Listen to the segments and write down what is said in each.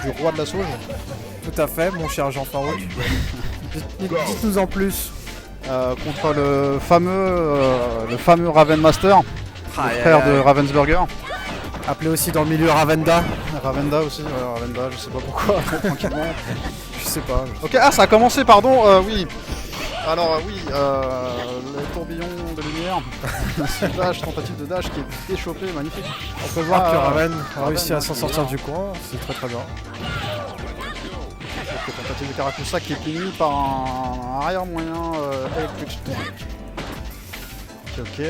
du roi de la sauge. Tout à fait, mon cher Jean Farouk. Dites-nous en plus. Contre le fameux Raven Master, le frère de Ravensburger. Appelé aussi dans le milieu Ravenda. Ravenda aussi, Ravenda, je sais pas pourquoi, tranquillement. Je sais pas. Ok, ah ça a commencé, pardon, oui. Alors oui, le tourbillon de lumière, ce dash, tentative de dash qui est déchopé, magnifique. On peut voir que Raven a réussi à s'en sortir du coin, c'est très très bien. Tentative de Karakusa qui est puni par un arrière moyen électrique. Ok.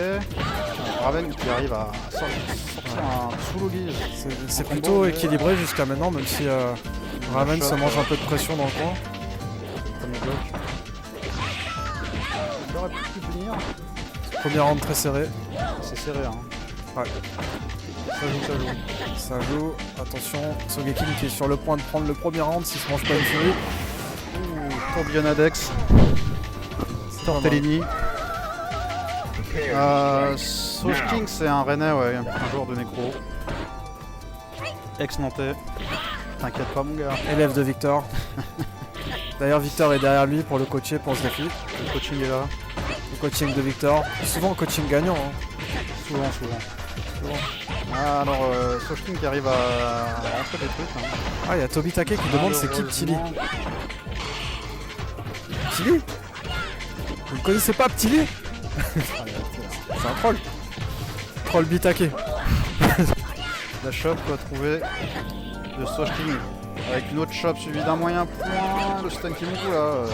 Raven qui arrive à sortir un Tsurugi. C'est plutôt équilibré jusqu'à maintenant, même si Raven se mange un peu de pression dans le coin. Premier bloc. Il aurait pu punir. Premier round très serré. C'est serré, hein. Ouais. Ça joue. Ça joue. Attention, Sogeking qui est sur le point de prendre le premier round s'il se mange pas une furie. Tourbillonnadex. Tortellini. Sogeking c'est un Rennais, ouais, un joueur de Necro. Ex-Nantais. T'inquiète pas mon gars. Élève de Victor. D'ailleurs Victor est derrière lui pour le coacher pour ce défi. Le coaching est là. Le coaching de Victor. Souvent coaching gagnant. Hein. Souvent. Ah, alors Sogeking qui arrive à rentrer des trucs. Hein. Ah, il y a Toby Take qui demande c'est qui Ptili. Ptili? Vous ne connaissez pas Ptili? C'est un troll. Troll Bitake. La shop qu'on a trouvé de Sogeking avec une autre shop suivie d'un moyen point. Le stun qui nous là.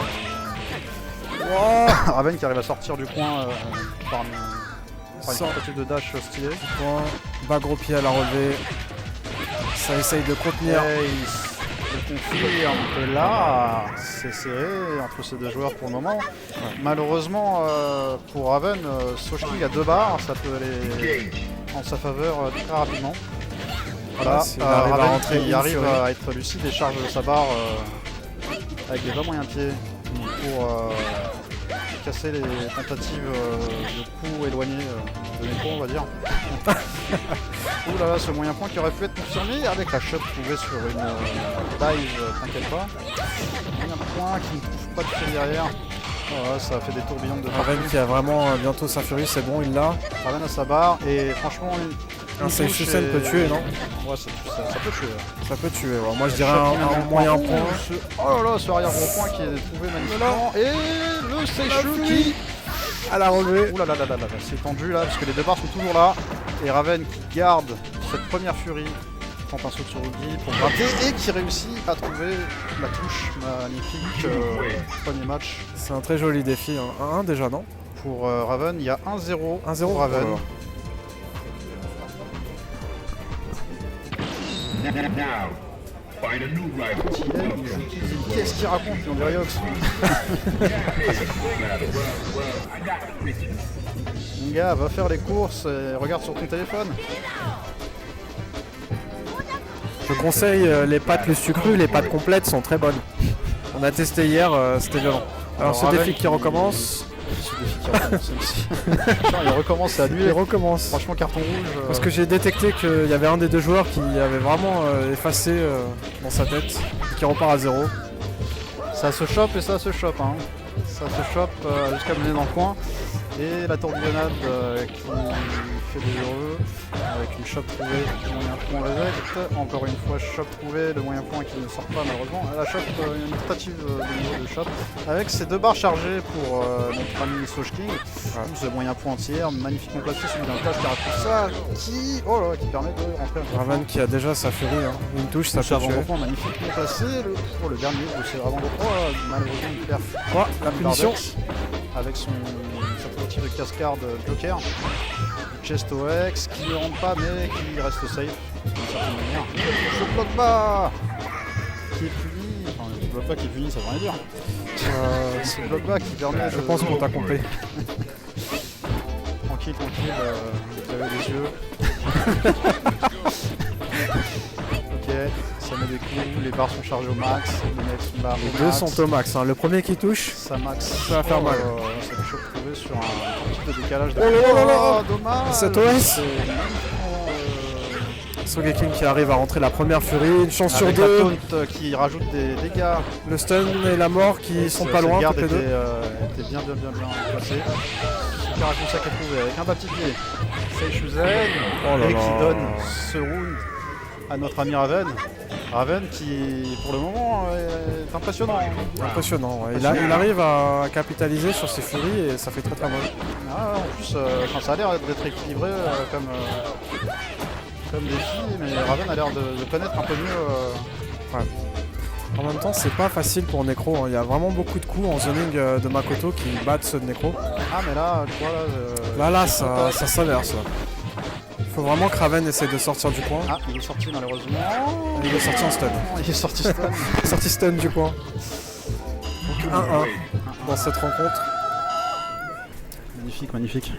Wow. Raven qui arrive à sortir du coin par une tentative de dash stylé. Point. Bas gros pied à la relevée. Ça essaye de contenir. Le conflit un peu là, c'est serré entre ces deux joueurs pour le moment. Ouais. Malheureusement pour Raven, Sogeking à 2 barres, ça peut aller en sa faveur très rapidement. Voilà, Raven qui arrive à être lucide et charge sa barre avec des bas moyens pieds pour casser les tentatives de coups éloignés de l'écran, on va dire. Ouh là là, ce moyen point qui aurait pu être confirmé avec la shot trouvée sur une dive, t'inquiète pas. Moyen point qui ne trouve pas de furie derrière. Voilà, ça a fait des tourbillons de Raven qui a vraiment bientôt sa furie, c'est bon, il l'a. Raven a sa barre et franchement un Seishusen peut tuer, non? Ouais, ça peut tuer. Ça peut tuer, ouais. Moi je dirais un moyen point. Oh là là, ce arrière gros point qui est trouvé magnifiquement. Et le Seishu qui à la relevée. Ouh là là là là là, c'est tendu là parce que les deux barres sont toujours là. Et Raven qui garde cette première furie, prend un saut de Tsurugi pour gratter et qui réussit à trouver la touche magnifique premier match. C'est un très joli défi, hein. 1-1 déjà, non? Pour Raven, il y a 1-0 pour Raven. Qu'est-ce qu'il raconte, on dirait Yox. Mon gars, va faire les courses et regarde sur ton téléphone. Je conseille les pâtes le sucru, les pâtes complètes sont très bonnes. On a testé hier, c'était violent. Alors ce défi qui recommence. Il recommence, c'est annulé. Il recommence. Franchement, carton rouge. Parce que j'ai détecté qu'il y avait un des deux joueurs qui avait vraiment effacé dans sa tête, qui repart à 0. Ça se chope et ça se chope. Hein. Ça se chope jusqu'à mener dans le coin. Et la tourbillonnade qui fait des heureux avec une chope trouvée, le moyen point reject. Encore une fois, chope trouvée, le moyen point qui ne sort pas malheureusement. La chope, une tentative de niveau de chope avec ces deux barres chargées pour notre ami Sogeking. Ce moyen point entier, magnifiquement placé, celui d'un flash Karakusa qui, oh là, qui permet de rentrer un peu. Raven qui a déjà sa furie, hein. Une touche, ça peut tuer. Avant-point magnifiquement placé, pour le dernier, c'est avant malheureusement une perf. La punition avec sa tentative de cascade Joker. Chest OX qui ne rentre pas mais qui reste safe d'une certaine manière. Ce bloc bas qui est puni, enfin le bloc bas qui est puni ça veut rien dire. Ce bloc bas qui permet je pense qu'on t'a compris. Tranquille, vous avez les yeux. Ok, ça met des coups, les barres sont chargées au max, les mecs sont là. Les deux sont au max, hein. Le premier qui touche, ça max. Ça va faire mal. Ça va chaud trouvé sur un petit peu de décalage. Oh là là là, dommage. Cette OS Sogeking qui arrive à rentrer la première furie, une chance sur Avec deux. la taunt qui rajoute des dégâts. Le stun et la mort qui sont pas loin, Garde toutes les deux. était bien placé. Super Akusa qui est trouvé avec un bas petit pied. Seishuzen Oh là et là. qui donne ce round à notre ami Raven. Raven qui pour le moment est impressionnant. Impressionnant, ouais. Il arrive à capitaliser sur ses furies et ça fait très très mal. Ah, en plus, ça a l'air d'être équilibré comme défi, mais Raven a l'air de connaître un peu mieux. En même temps, c'est pas facile pour Necro, hein. Il y a vraiment beaucoup de coups en zoning de Makoto qui battent ceux de Necro. Ah, mais là, tu vois, Là, ça s'avère ça. Il faut vraiment que Raven essaie de sortir du coin. Ah, il est sorti malheureusement. Il est sorti en stun. Il est sorti stun. Il est sorti stun du coin. Donc 1-1 dans cette rencontre. Magnifique, magnifique.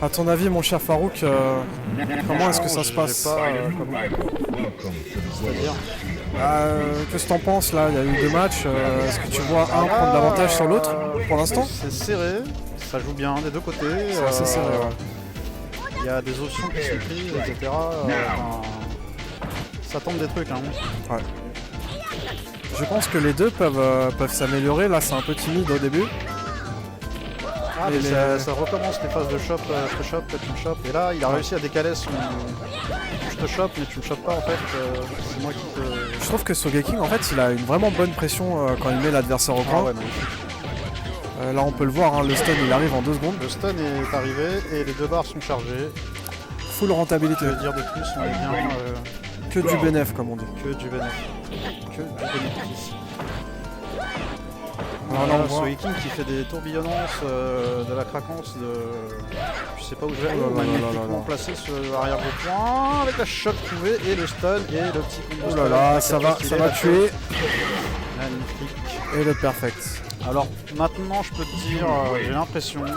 A ton avis, mon cher Farouk, comment est-ce que ça se passe? C'est-à-dire Qu'est-ce que t'en penses là? Il y a eu 2 matchs. Est-ce que tu vois un prendre l'avantage sur l'autre pour l'instant? C'est serré, ça joue bien des deux côtés. C'est assez serré, ouais. Il y a des options qui sont prises, etc. Ça tombe des trucs. Hein. Ouais. Je pense que les deux peuvent s'améliorer. Là, c'est un peu timide au début. Ah, mais ça recommence les phases de shop, je te chope, tu me chopes. Et là, il a réussi à décaler son. Je te chope, mais tu me chopes pas en fait. C'est moi qui te. Je trouve que Sogeking, en fait, il a une vraiment bonne pression quand il met l'adversaire au coin. Ah ouais, magnifique. Là, on peut le voir, hein, le stun il arrive en 2 secondes. Le stun est arrivé et les 2 barres sont chargées. Full rentabilité. Que dire de plus, on est bien. Que du bénéf, comme on dit. Que du bénéfice. Que du bénéfice. Alors là, on voit. Sogeking qui fait des tourbillonnances, de la craquance, je sais pas où je vais, Oh là là magnifiquement là là. placé sur arrière de point, avec la shot trouvée et le stun et le petit combo. Oh stun là là, avec ça la va stylée, la tuer. Magnifique. Et le perfect. Alors maintenant je peux te dire, j'ai l'impression que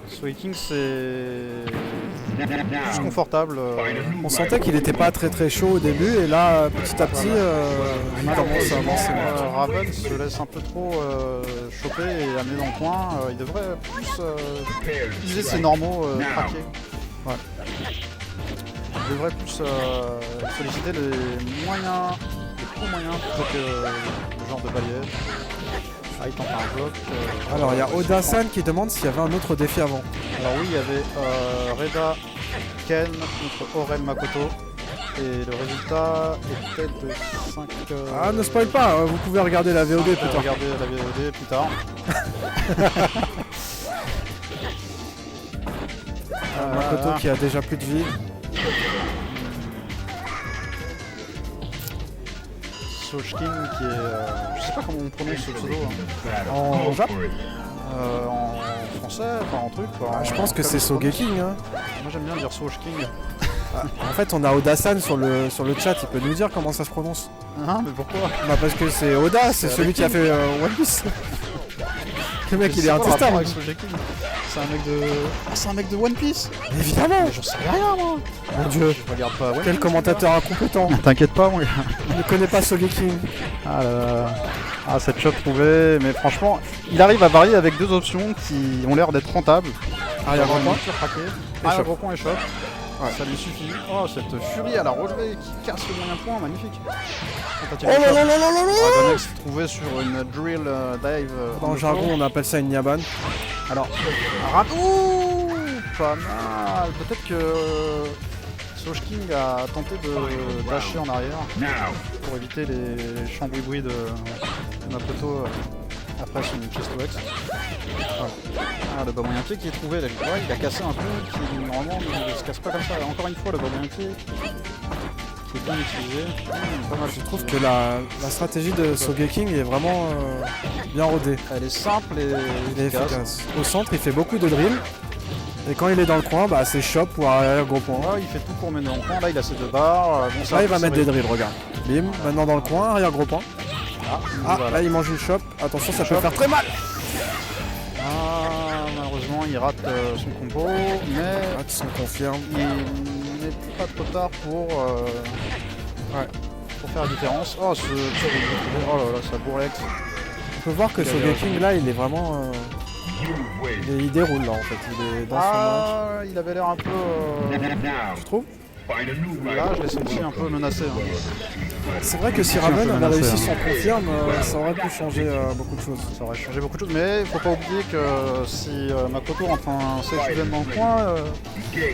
Sogeking c'est plus confortable. On sentait qu'il était pas très très chaud au début et là petit à petit il commence à avancer. Raven se laisse un peu trop choper et amener dans le coin. Il devrait plus utiliser ses normaux craqués. Ouais. Il devrait plus solliciter les moyens, les coups moyens plutôt que le genre de balayette. Ah, il tente un bloc. Alors il y a Oda-san qui demande s'il y avait un autre défi avant. Alors oui, il y avait Reda Ken contre Aurel Makoto. Et le résultat était de 5... Ah, ne spoil pas, vous pouvez regarder la VOD plus tard. Regarder la VOD plus tard. Makoto qui a déjà plus de vie. Sogeking qui est... je sais pas comment on prononce ce pseudo. Hein. En Jap En français, enfin en truc. Quoi, je pense que c'est Sogeking. Hein. Moi j'aime bien dire Sogeking. En fait, on a Oda-san sur le chat, il peut nous dire comment ça se prononce. Hein, mais pourquoi? Bah parce que c'est Oda, c'est celui qui a fait One Piece. Le mec il est intestable. C'est un mec de... Ah, c'est un mec de One Piece. Évidemment. Mais j'en sais rien moi. Mon dieu. Je regarde pas One Quel Piece, commentateur incompétent. T'inquiète pas mon gars. Il ne connaît pas Sogeking. Ah là là. Ah, cette shot trouvée, mais franchement, il arrive à varier avec 2 options qui ont l'air d'être rentables. Arrière gros point. Arrière gros point et shot. Ouais. Ça lui suffit. Oh, cette furie à la relevée qui casse le moyen point, magnifique. Oh là là là là là là. Dragonex trouvé sur une drill dive. Dans le jargon, on appelle ça une Nyaban. Alors, ouh, pas mal. Peut-être que Sogeking a tenté de lâcher en arrière pour éviter les chambouis-bouis de Makoto après son chest wax. Ah, le bas moyen pied qui est trouvé, là, ouais, il a cassé un coup qui normalement ne se casse pas comme ça. Encore une fois, le bas moyen pied qui est bien utilisé. Pas mal, Je trouve que la stratégie de Sogeking est vraiment bien rodée. elle est simple et Il est efficace. Au centre, il fait beaucoup de drill. Et quand il est dans le coin, bah, c'est chop ou arrière gros point. Ouais, il fait tout pour mener en coin. Là, il a ses 2 barres. Bon, ça Là, il va mettre des drills, regarde. Bim, maintenant dans le coin, arrière gros point. Ah, voilà. là, il mange une chop. Attention, ça peut faire très mal. Ah, malheureusement, il rate son combo, mais Ah, tu confirme. il n'est pas trop tard pour faire la différence. Oh, oh là là, ça bourrex. On peut voir que Sogeking, là, il est vraiment Il déroule là en fait, il est dans son match. Ah, il avait l'air un peu... Tu trouves? Là, je l'ai senti un peu menacé. Hein. C'est vrai que si un peu Raven avait menacé, réussi hein. son confirme, ça aurait pu changer beaucoup de choses. Ça aurait changé beaucoup de choses, mais il faut pas oublier que si Makoto rentre un Seichugen dans le coin,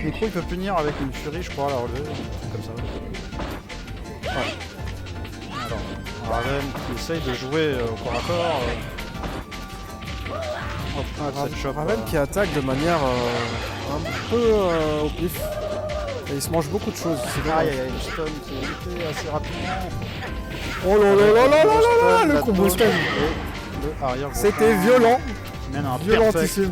Necro il peut punir avec une furie, je crois, à la relever, un truc comme ça. Ouais. Alors, Raven qui essaye de jouer au corps à corps. Cette shop, Raven qui attaque de manière un peu au pif. Et il se mange beaucoup de choses. C'est Aïe aïe aïe, le stun qui est évité assez rapidement. Oh là là là là là là, le combo stun. Le arrière. C'était violent, Qui mène à un violentissime.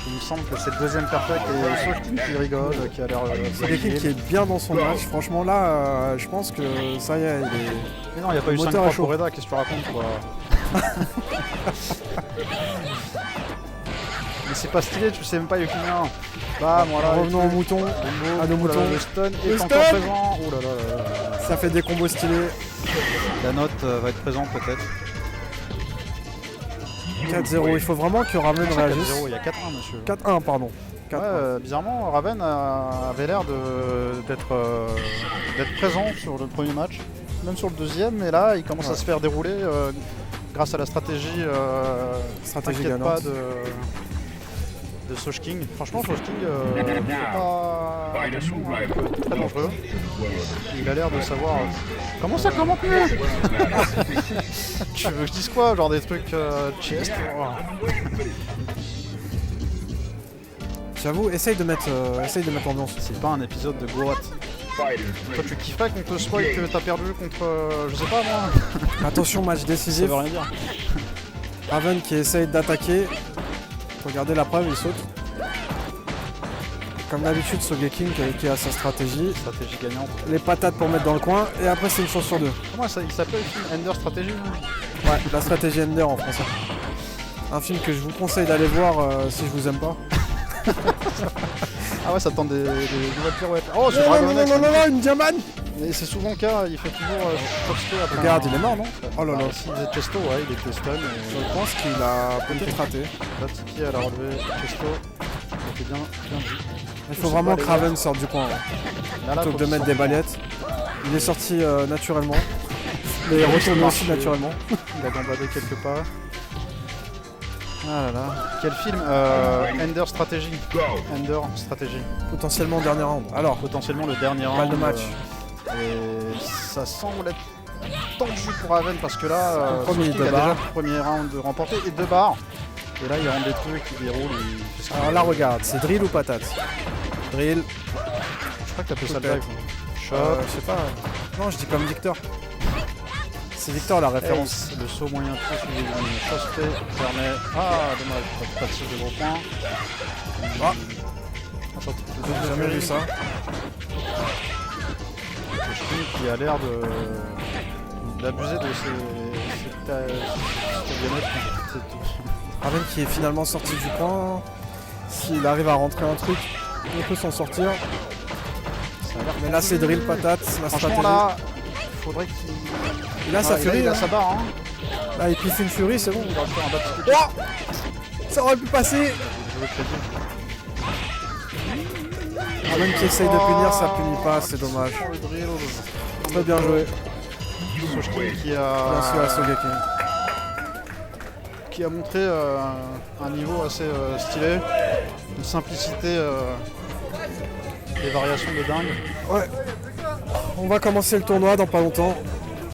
Il me semble que c'est le deuxième perfect et Sojin qui rigole, qui a l'air. C'est l'équipe qui est bien dans son match. Franchement là, je pense que ça y est, il est. Mais non, il n'y a pas eu 5 moteur fois est chaud. pour Reda, qu'est-ce que tu racontes quoi? Mais c'est pas stylé, tu sais même pas Yukina. Bah voilà. Revenons aux moutons, à nos moutons. Le stun Le est stun encore présent. Oh là là là là. Ça fait des combos stylés. La note va être présente peut-être. 4-0, il faut vraiment que Raven 4-0, réagisse. il y a 4-1 monsieur. 4-1 pardon. 4-1. Ouais, bizarrement, Raven avait l'air d'être présent sur le premier match, même sur le deuxième, mais là il commence à se faire dérouler grâce à la stratégie, Stratégie t'inquiète pas gagnante. de Sojin. Franchement, Sojin, faut pas attention, hein, il peut être très dangereux. Il a l'air de savoir. Comment ça commente mieux? Tu veux que je dise quoi? Genre des trucs chest? J'avoue, essaye de mettre l'ambiance. C'est pas un épisode de Goat. Toi tu kifferais qu'on te spoil que t'as perdu contre, je sais pas moi. Attention, match Ça décisif. veut rien dire. Raven qui essaye d'attaquer. Regardez la preuve, il saute. Comme d'habitude, Sogeking qui a sa stratégie. Stratégie gagnante. Les patates pour mettre dans le coin. Et après, c'est une chance sur deux. Comment ça, il s'appelle le film Ender Strategy? Ouais, la stratégie Ender en français. Un film que je vous conseille d'aller voir si je vous aime pas. Ah ouais, ça tente des nouvelles pirouettes. Oh, c'est Non, Dragon non, non, X. non, non, non, une diamane. Mais c'est souvent le cas, il fait toujours Chopstick après. Regarde, il est mort, non? Oh là là. S'il faisait Chesto, ouais, il était stun. Je pense qu'il a peut-être raté. Batiki, elle a relevé Chesto. C'était bien dit. Il faut vraiment que Raven sorte du coin. Là, Plutôt que faut de mettre qu'il des sorte. baliettes. Il est sorti naturellement. Mais il est retourné aussi naturellement. Il a gambadé quelques pas. Ah là là. Quel film Ender Strategy. Ender Strategy. Potentiellement dernier round. Alors, Potentiellement le dernier round. balle de match. Et ça semble être tendu pour Raven parce que là, Premier, Sojin deux a barres. déjà le premier round remporté et 2 barres. Et là, il rentre des trucs, il déroule. Il fait ce qu'il Alors veut. là, regarde, c'est drill ou patate? Drill. Je crois que t'appelles ça le peut-être. dive. Shot. Je sais pas. Non, je dis comme Victor. C'est Victor la référence. Ace, le saut moyen pied suivi d'une chasse permet. Ah, dommage, pas de tir de gros points. Ah. J'ai J'ai jamais vu ça. Qui a l'air d'abuser de ses Raven qui est finalement sorti du coin. S'il arrive à rentrer un truc, il peut s'en sortir. Mais là, c'est drill patate, la Franchement, stratégie. là, il faudrait qu'il. Il a sa Ah, et là, furie. il a Hein. sa barre, hein. Là, il piffe une furie, c'est bon. Il aurait pu faire un bas petit Oh, ça aurait pu passer. Raven qui essaye de punir, ça punit pas, c'est dommage. Le drill. Très bien joué. Sojin qui Bien a. sûr à Sogeking. Qui a montré un niveau assez stylé, une simplicité, des variations de dingue. Ouais. On va commencer le tournoi dans pas longtemps.